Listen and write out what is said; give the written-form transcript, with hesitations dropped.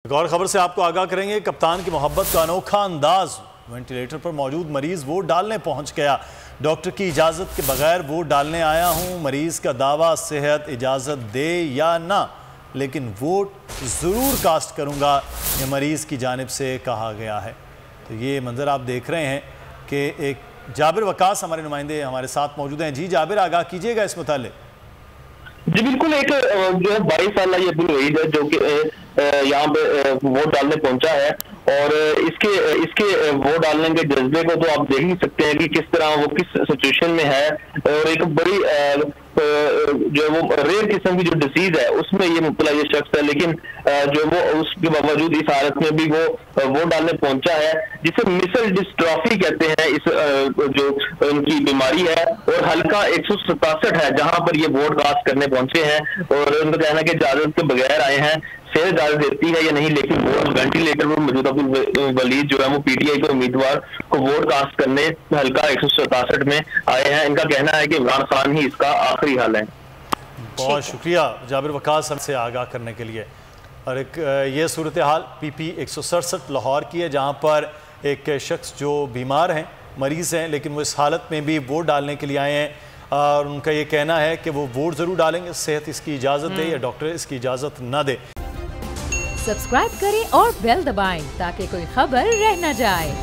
ایک اور خبر سے آپ کو آگاہ کریں گے۔ کپتان کی محبت کا انوکھا انداز، وینٹیلیٹر پر موجود مریض ووٹ ڈالنے پہنچ گیا۔ ڈاکٹر کی اجازت کے بغیر ووٹ ڈالنے آیا ہوں، مریض کا دعویٰ صحت اجازت دے یا نہ لیکن ووٹ ضرور کاسٹ کروں گا، یہ مریض کی جانب سے کہا گیا ہے۔ تو یہ منظر آپ دیکھ رہے ہیں کہ ایک جابر وقاص ہمارے نمائندے ہمارے ساتھ موجود ہیں۔ جی جابر، آگاہ کیجئے گا اس متعلق۔ جی بالکل، ایک جو ہے 22 سالہ یہ عبد الوحید ہے جو کہ یہاں پہ ووٹ ڈالنے پہنچا ہے، اور اس کے ووٹ ڈالنے کے جذبے کو تو آپ دیکھ ہی سکتے ہیں کہ کس طرح وہ کس سچویشن میں ہے، اور ایک بڑی جو وہ ریئر قسم کی جو ڈیزیز ہے اس میں یہ مبتلا یہ شخص ہے، لیکن جو وہ اس کے باوجود اس حالت میں بھی وہ ووٹ ڈالنے پہنچا ہے، جسے مسل ڈسٹرافی کہتے ہیں، اس جو ان کی بیماری ہے، اور حلقہ 167 ہے جہاں پر یہ ووٹ کاسٹ کرنے پہنچے ہیں، اور ان کا کہنا ہے کہ اجازت کے بغیر آئے ہیں۔ صحت اجازت دیتی ہے یا نہیں، لیکن وہ وینٹیلیٹر پر موجود عبد الولید جو ہے وہ پی ٹی آئی کے امیدوار کو ووٹ کاسٹ کرنے حلقہ 167 میں آئے ہیں۔ ان کا کہنا ہے کہ عمران خان ہی اس کا آخری حل ہے۔ بہت شکریہ جابر وقاص ہم سے آگاہ کرنے کے لیے۔ اور ایک یہ صورتحال پی پی 167 لاہور کی ہے، جہاں پر ایک شخص جو بیمار ہیں، مریض ہیں، لیکن وہ اس حالت میں بھی ووٹ ڈالنے کے لیے آئے ہیں، اور ان کا یہ کہنا ہے کہ وہ ووٹ ضرور ڈالیں گے، صحت اس کی اجازت دے یا ڈاکٹر اس کی اجازت نہ دے۔ سبسکرائب کریں اور بیل دبائیں تاکہ کوئی خبر رہ نہ جائے۔